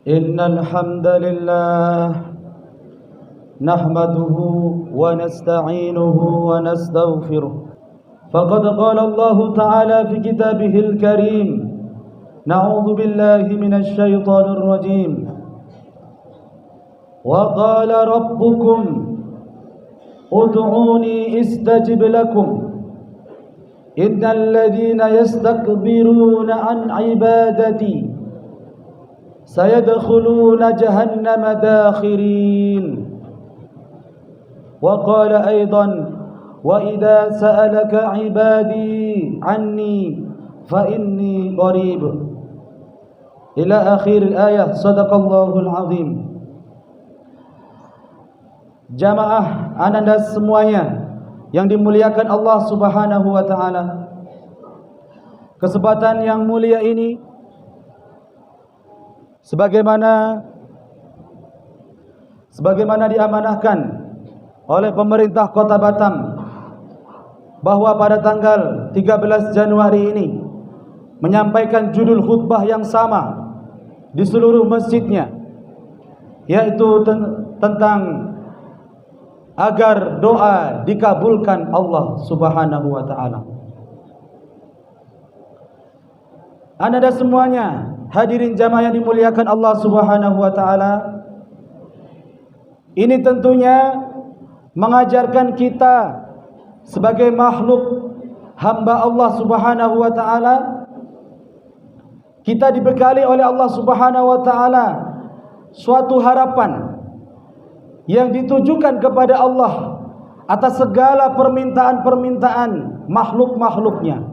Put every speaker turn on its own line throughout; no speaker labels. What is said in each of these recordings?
إن الحمد لله نحمده ونستعينه ونستغفره فقد قال الله تعالى في كتابه الكريم نعوذ بالله من الشيطان الرجيم وقال ربكم ادعوني استجب لكم إن الذين يستكبرون عن عبادتي سيدخلون جهنم داخرين وقال أيضا وإذا سألك عبادي عني فإني قريب إلى آخر الآية صدق الله العظيم. Jamaah ananda semuanya yang dimuliakan Allah Subhanahu wa taala. Kesempatan yang mulia ini sebagaimana diamanahkan oleh pemerintah Kota Batam bahwa pada tanggal 13 Januari ini menyampaikan judul khutbah yang sama di seluruh masjidnya, yaitu tentang agar doa dikabulkan Allah Subhanahu wa taala. Anda semuanya hadirin jamaah yang dimuliakan Allah Subhanahu wa taala, ini tentunya mengajarkan kita sebagai makhluk hamba Allah Subhanahu wa taala, kita dibekali oleh Allah Subhanahu wa taala suatu harapan yang ditujukan kepada Allah atas segala permintaan-permintaan makhluk-makhluknya.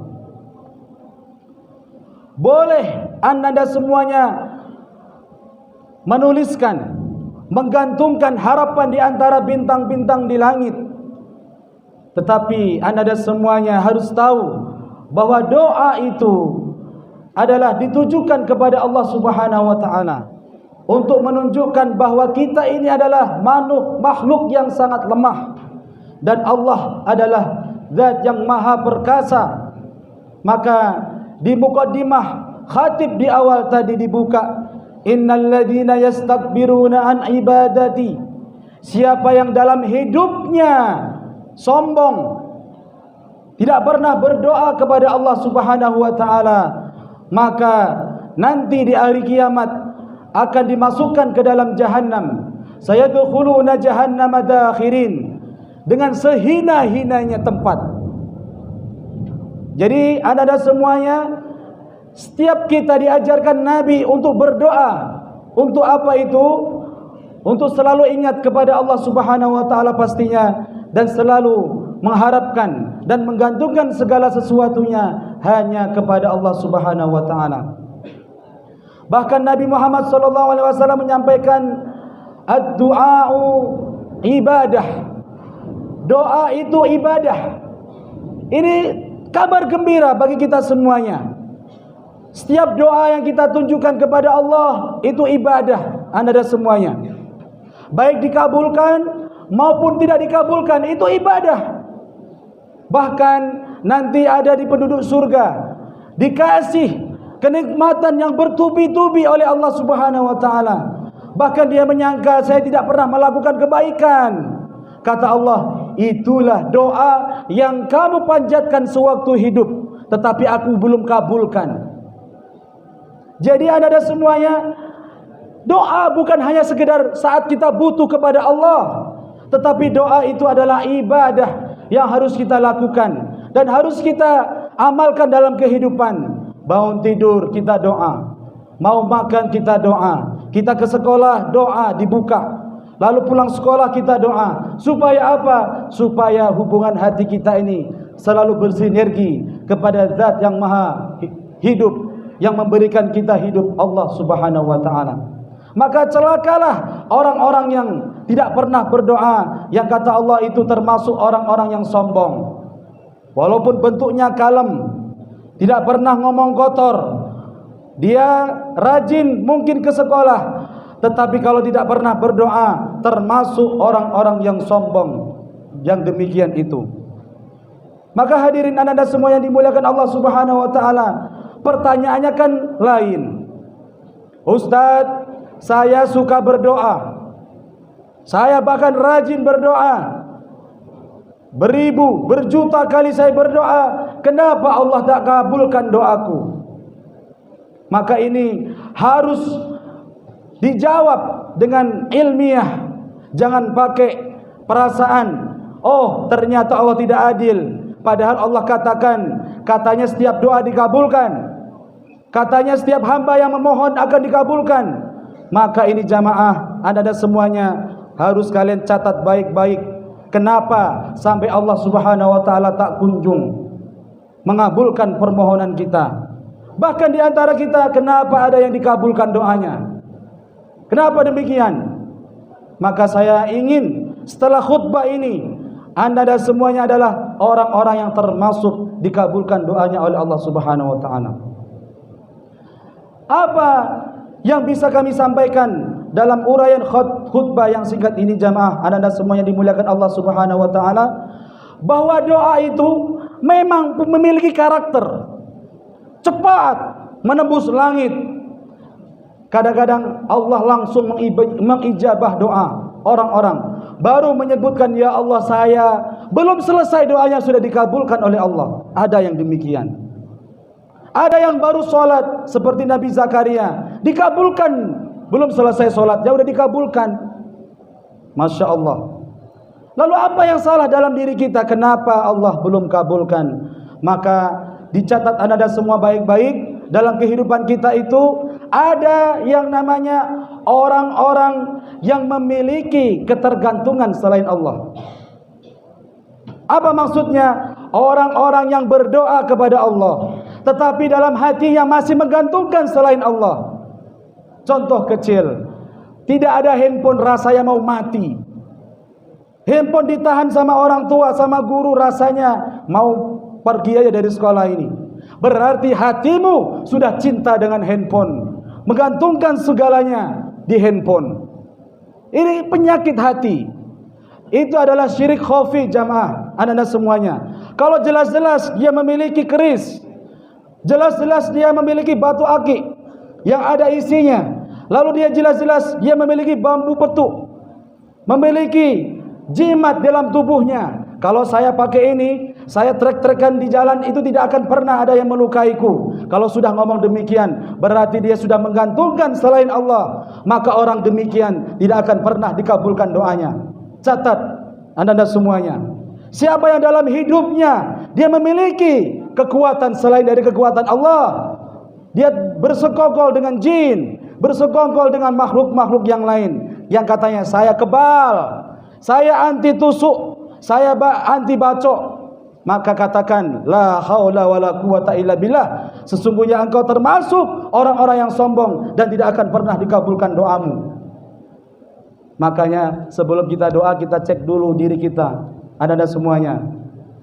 Boleh anda semuanya menuliskan, menggantungkan harapan di antara bintang-bintang di langit, tetapi anda semuanya harus tahu bahwa doa itu adalah ditujukan kepada Allah Subhanahu wa taala untuk menunjukkan bahwa kita ini adalah makhluk yang sangat lemah dan Allah adalah Zat yang maha perkasa. Maka di muqaddimah khatib di awal tadi dibuka, innal ladzina yastakbiruna an ibadati, siapa yang dalam hidupnya sombong, tidak pernah berdoa kepada Allah Subhanahu wa taala, maka nanti di hari kiamat akan dimasukkan ke dalam jahannam. Sayadkhuluna jahannama dakhirin, dengan sehina-hinanya tempat. Jadi anda semuanya, setiap kita diajarkan Nabi untuk berdoa. Untuk apa itu? Untuk selalu ingat kepada Allah Subhanahu wa taala pastinya, dan selalu mengharapkan dan menggantungkan segala sesuatunya hanya kepada Allah Subhanahu wa taala. Bahkan Nabi Muhammad SAW menyampaikan ad-du'a'u ibadah. Doa itu ibadah. Ini kabar gembira bagi kita semuanya. Setiap doa yang kita tunjukkan kepada Allah itu ibadah anda semuanya. Baik dikabulkan maupun tidak dikabulkan, itu ibadah. Bahkan nanti ada di penduduk surga dikasih kenikmatan yang bertubi-tubi oleh Allah Subhanahu wa taala. Bahkan dia menyangka, saya tidak pernah melakukan kebaikan. Kata Allah, itulah doa yang kamu panjatkan sewaktu hidup, tetapi aku belum kabulkan. Jadi anda semuanya, doa bukan hanya sekedar saat kita butuh kepada Allah, tetapi doa itu adalah ibadah yang harus kita lakukan dan harus kita amalkan dalam kehidupan. Bangun tidur kita doa, mau makan kita doa, kita ke sekolah doa dibuka, lalu pulang sekolah kita doa. Supaya apa? Supaya hubungan hati kita ini selalu bersinergi kepada Zat yang maha hidup, yang memberikan kita hidup, Allah Subhanahu wa taala. Maka celakalah orang-orang yang tidak pernah berdoa, yang kata Allah itu termasuk orang-orang yang sombong. Walaupun bentuknya kalem, tidak pernah ngomong kotor, dia rajin mungkin ke sekolah, tetapi kalau tidak pernah berdoa, termasuk orang-orang yang sombong yang demikian itu. Maka hadirin anda semua yang dimuliakan Allah Subhanahu wa taala, pertanyaannya kan lain. Ustaz, saya suka berdoa. Saya bahkan rajin berdoa. Beribu, berjuta kali saya berdoa. Kenapa Allah tak kabulkan doaku? Maka ini harus dijawab dengan ilmiah. Jangan pakai perasaan. Oh, ternyata Allah tidak adil. Padahal Allah katakan, katanya setiap doa dikabulkan. Katanya setiap hamba yang memohon akan dikabulkan. Maka ini jamaah, Anda semuanya harus kalian catat baik-baik. Kenapa sampai Allah Subhanahu wa taala tak kunjung mengabulkan permohonan kita? Bahkan di antara kita, kenapa ada yang dikabulkan doanya? Kenapa demikian? Maka saya ingin setelah khutbah ini, Anda dan semuanya adalah orang-orang yang termasuk dikabulkan doanya oleh Allah Subhanahu wa taala. Apa yang bisa kami sampaikan dalam uraian khutbah yang singkat ini jamaah, Anda dan semuanya dimuliakan Allah Subhanahu wa taala, bahwa doa itu memang memiliki karakter cepat menembus langit. Kadang-kadang Allah langsung mengijabah doa orang-orang, baru menyebutkan, ya Allah, saya belum selesai doanya sudah dikabulkan oleh Allah. Ada yang demikian. Ada yang baru sholat seperti Nabi Zakaria, dikabulkan, belum selesai sholat ya sudah dikabulkan. Masya Allah. Lalu apa yang salah dalam diri kita? Kenapa Allah belum kabulkan? Maka dicatat Anda dan semua baik-baik. Dalam kehidupan kita itu ada yang namanya orang-orang yang memiliki ketergantungan selain Allah. Apa maksudnya? Orang-orang yang berdoa kepada Allah, tetapi dalam hatinya masih menggantungkan selain Allah. Contoh kecil, tidak ada handphone rasanya mau mati. Handphone ditahan sama orang tua, sama guru, rasanya mau pergi aja dari sekolah ini. Berarti hatimu sudah cinta dengan handphone, menggantungkan segalanya di handphone. Ini penyakit hati. Itu adalah syirik khafi jamaah, anda semuanya. Kalau jelas-jelas dia memiliki keris, jelas-jelas dia memiliki batu akik yang ada isinya, lalu dia jelas-jelas dia memiliki bambu petuk, memiliki jimat dalam tubuhnya. Kalau saya pakai ini, saya trek-trekan di jalan, itu tidak akan pernah ada yang melukaiku. Kalau sudah ngomong demikian, berarti dia sudah menggantungkan selain Allah. Maka orang demikian tidak akan pernah dikabulkan doanya. Catat anda semuanya. Siapa yang dalam hidupnya dia memiliki kekuatan selain dari kekuatan Allah, dia bersekongkol dengan jin, bersekongkol dengan makhluk-makhluk yang lain, yang katanya saya kebal, saya anti tusuk, saya anti bacok, maka katakan la haula wala quwata illa billah, sesungguhnya engkau termasuk orang-orang yang sombong dan tidak akan pernah dikabulkan doamu. Makanya sebelum kita doa, kita cek dulu diri kita, anda semuanya,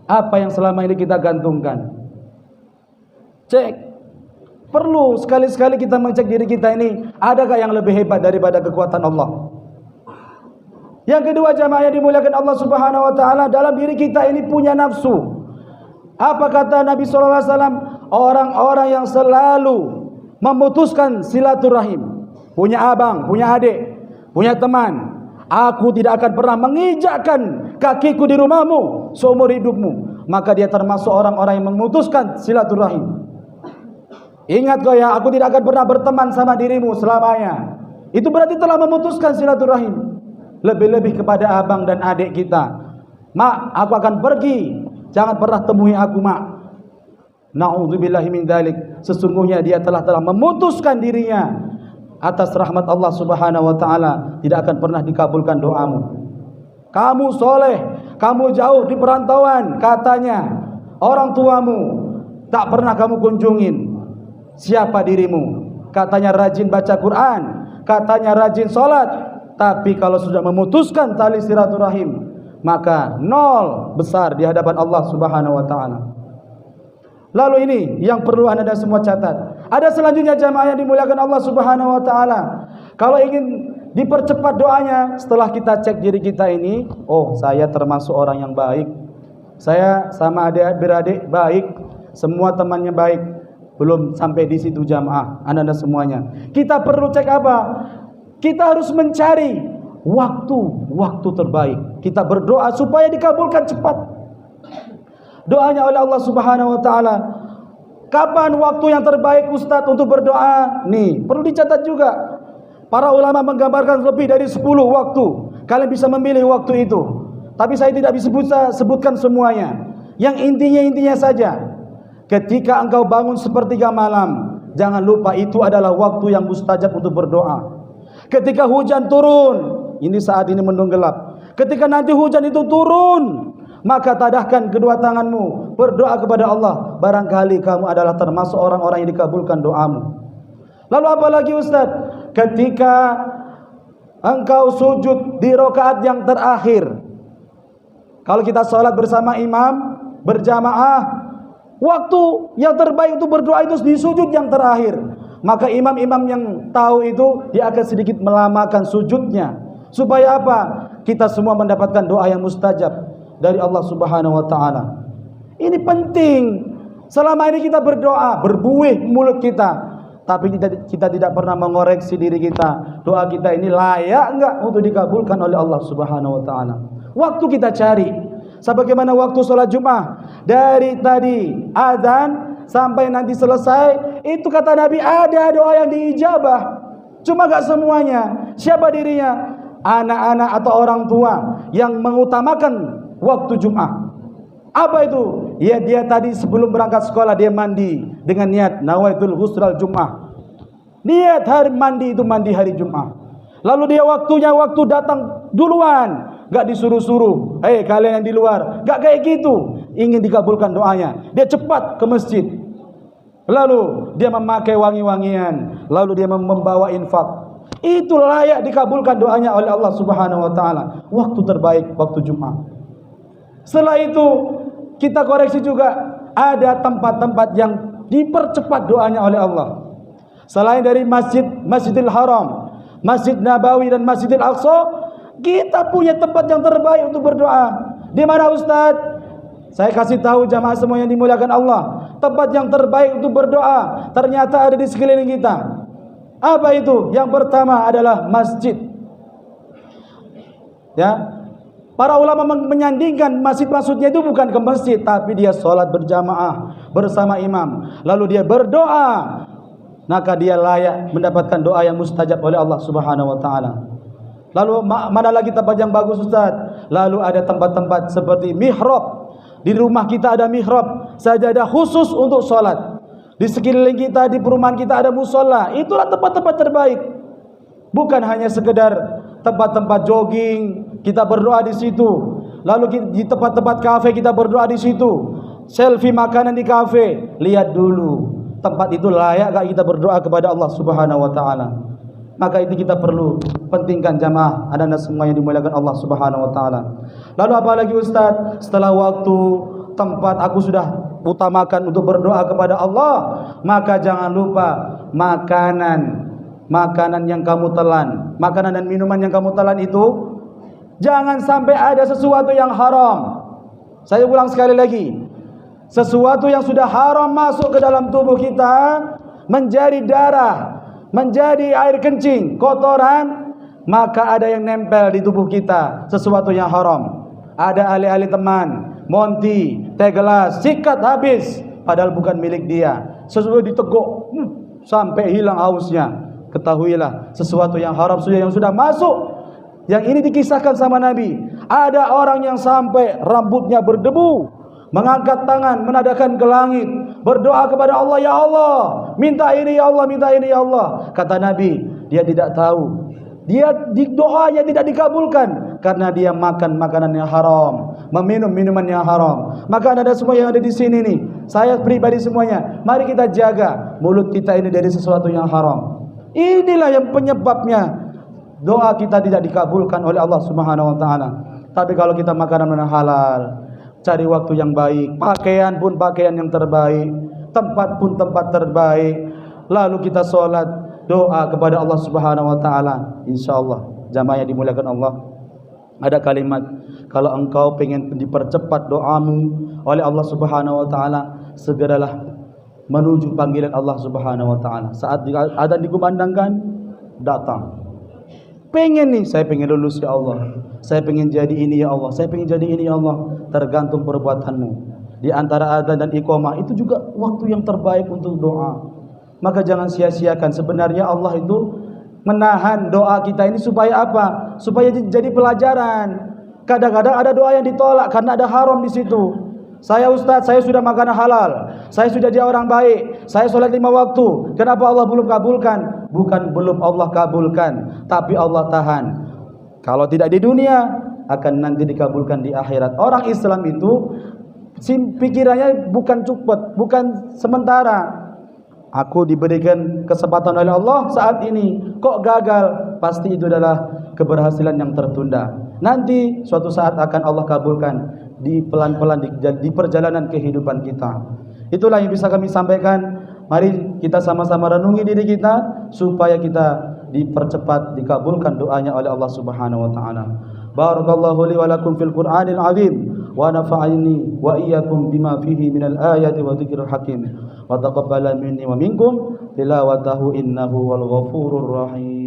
apa yang selama ini kita gantungkan. Cek, perlu sekali-sekali kita mengecek diri kita ini, adakah yang lebih hebat daripada kekuatan Allah. Yang kedua jamaah yang dimuliakan Allah Subhanahu wa taala, dalam diri kita ini punya nafsu. Apa kata Nabi sallallahu alaihi wasallam? Orang-orang yang selalu memutuskan silaturahim, punya abang, punya adik, punya teman, aku tidak akan pernah menginjakkan kakiku di rumahmu seumur hidupmu, maka dia termasuk orang-orang yang memutuskan silaturahim. Ingat kau ya, aku tidak akan pernah berteman sama dirimu selamanya. Itu berarti telah memutuskan silaturahim. Lebih-lebih kepada abang dan adik kita. Mak, aku akan pergi, jangan pernah temui aku, mak. Na'udzubillahi min dzalik. Sesungguhnya dia telah memutuskan dirinya atas rahmat Allah Subhanahu wa taala, tidak akan pernah dikabulkan doamu. Kamu soleh, kamu jauh di perantauan, katanya orang tuamu tak pernah kamu kunjungin. Siapa dirimu? Katanya rajin baca Quran, katanya rajin sholat, tapi kalau sudah memutuskan tali silaturahim, maka nol besar di hadapan Allah Subhanahu wa taala. Lalu ini yang perlu anda dan semua catat. Ada selanjutnya jamaah yang dimuliakan Allah Subhanahu wa taala. Kalau ingin dipercepat doanya, setelah kita cek diri kita ini, oh saya termasuk orang yang baik, saya sama adik-beradik baik, semua temannya baik. Belum sampai di situ jamaah, anda dan semuanya. Kita perlu cek apa? Kita harus mencari waktu terbaik. Kita berdoa supaya dikabulkan cepat doanya oleh Allah Subhanahu wa taala. Kapan waktu yang terbaik Ustaz untuk berdoa? Nih, perlu dicatat juga. Para ulama menggambarkan lebih dari 10 waktu. Kalian bisa memilih waktu itu. Tapi saya tidak bisa sebutkan semuanya. Yang intinya saja. Ketika engkau bangun sepertiga malam, jangan lupa itu adalah waktu yang mustajab untuk berdoa. Ketika hujan turun, ini saat ini mendung gelap. Ketika nanti hujan itu turun, maka tadahkan kedua tanganmu, berdoa kepada Allah. Barangkali kamu adalah termasuk orang-orang yang dikabulkan doamu. Lalu apa lagi Ustaz? Ketika engkau sujud di rakaat yang terakhir. Kalau kita sholat bersama imam, berjamaah, waktu yang terbaik untuk berdoa itu di sujud yang terakhir. Maka imam-imam yang tahu itu, dia akan sedikit melamakan sujudnya. Supaya apa? Kita semua mendapatkan doa yang mustajab dari Allah Subhanahu wa taala. Ini penting. Selama ini kita berdoa, berbuih mulut kita, tapi kita tidak pernah mengoreksi diri kita. Doa kita ini layak enggak untuk dikabulkan oleh Allah Subhanahu wa taala? Waktu kita cari. Sebagaimana waktu sholat Jumat, dari tadi azan sampai nanti selesai, itu kata Nabi ada doa yang diijabah. Cuma enggak semuanya. Siapa dirinya? Anak-anak atau orang tua yang mengutamakan waktu Jumat. Apa itu? Ya, dia tadi sebelum berangkat sekolah dia mandi dengan niat nawaitul ghusl Jumat. Niat hari mandi itu mandi hari Jumat. Lalu dia waktu datang duluan, enggak disuruh-suruh. Kalian yang di luar, enggak kayak gitu. Ingin dikabulkan doanya, dia cepat ke masjid. Lalu dia memakai wangi-wangian, lalu dia membawa infak. Itu layak dikabulkan doanya oleh Allah Subhanahu wa taala. Waktu terbaik waktu Jumat. Setelah itu kita koreksi juga, ada tempat-tempat yang dipercepat doanya oleh Allah. Selain dari Masjidil Haram, Masjid Nabawi dan Masjidil Aqsa, kita punya tempat yang terbaik untuk berdoa. Di mana Ustaz? Saya kasih tahu jamaah semua yang dimuliakan Allah, tempat yang terbaik untuk berdoa ternyata ada di sekeliling kita. Apa itu? Yang pertama adalah masjid. Ya. Para ulama menyandingkan masjid maksudnya itu bukan ke masjid, tapi dia sholat berjamaah bersama imam. Lalu dia berdoa, maka dia layak mendapatkan doa yang mustajab oleh Allah Subhanahu wa taala. Lalu mana lagi tempat yang bagus Ustaz? Lalu ada tempat-tempat seperti mihrab. Di rumah kita ada mihrab, sajadah khusus untuk sholat. Di sekeliling kita, di perumahan kita ada musola. Itulah tempat-tempat terbaik. Bukan hanya sekedar tempat-tempat jogging, kita berdoa di situ. Lalu di tempat-tempat kafe kita berdoa di situ. Selfie makanan di kafe. Lihat dulu, tempat itu layak gak kita berdoa kepada Allah Subhanahu wa taala? Maka itu kita perlu pentingkan jamaah anak-anak semua yang dimuliakan Allah Subhanahu wa taala. Lalu apa lagi Ustaz? Setelah waktu, tempat aku sudah utamakan untuk berdoa kepada Allah, maka jangan lupa makanan yang kamu telan, makanan dan minuman yang kamu telan itu jangan sampai ada sesuatu yang haram. Saya ulang sekali lagi, sesuatu yang sudah haram masuk ke dalam tubuh kita, menjadi darah, menjadi air kencing, kotoran, maka ada yang nempel di tubuh kita, sesuatu yang haram. Ada ahli-ahli teman, monti, teh gelas, sikat habis, padahal bukan milik dia. Sesuatu diteguk sampai hilang hausnya. Ketahuilah sesuatu yang haram yang sudah masuk. Yang ini dikisahkan sama Nabi. Ada orang yang sampai rambutnya berdebu, mengangkat tangan, menadakan ke langit, berdoa kepada Allah, ya Allah, minta ini ya Allah, minta ini ya Allah. Kata Nabi, dia tidak tahu, dia doanya tidak dikabulkan karena dia makan makanan yang haram, meminum minuman yang haram. Maka ada semua yang ada di sini nih, saya pribadi semuanya, mari kita jaga mulut kita ini dari sesuatu yang haram. Inilah yang penyebabnya doa kita tidak dikabulkan oleh Allah Subhanahu wa taala. Tapi kalau kita makanan yang halal, cari waktu yang baik, pakaian pun pakaian yang terbaik, tempat pun tempat terbaik, lalu kita sholat, doa kepada Allah Subhanahu wa taala. Insyaallah jamaah yang dimuliakan Allah, ada kalimat, kalau engkau pengen dipercepat doamu oleh Allah Subhanahu wa taala, segeralah menuju panggilan Allah Subhanahu wa taala. Saat adzan dikumandangkan, datang. pengen nih, saya pengen lulus ya Allah, saya pengen jadi ini ya Allah, saya pengen jadi ini ya Allah. Tergantung perbuatanmu. Di antara adzan dan iqamah itu juga waktu yang terbaik untuk doa. Maka jangan sia-siakan. Sebenarnya Allah itu menahan doa kita ini supaya apa? Supaya jadi pelajaran. Kadang-kadang ada doa yang ditolak karena ada haram di situ. Saya Ustaz, saya sudah makan halal, saya sudah jadi orang baik, saya sholat 5 waktu. Kenapa Allah belum kabulkan? Bukan belum Allah kabulkan, tapi Allah tahan. Kalau tidak di dunia, akan nanti dikabulkan di akhirat. Orang Islam itu pikirannya bukan cepat, bukan sementara. Aku diberikan kesempatan oleh Allah saat ini, kok gagal? Pasti itu adalah keberhasilan yang tertunda. Nanti suatu saat akan Allah kabulkan di pelan-pelan di perjalanan kehidupan kita. Itulah yang bisa kami sampaikan. Mari kita sama-sama renungi diri kita supaya kita dipercepat dikabulkan doanya oleh Allah Subhanahu wa taala. Barakallahu li wa lakum fil Qur'anil azim wa nafa'ani wa iyyakum bima fihi minal ayati wa dzikril hakim wa taqabbala minni wa minkum tilawatahu innahu wal ghafurur rahim.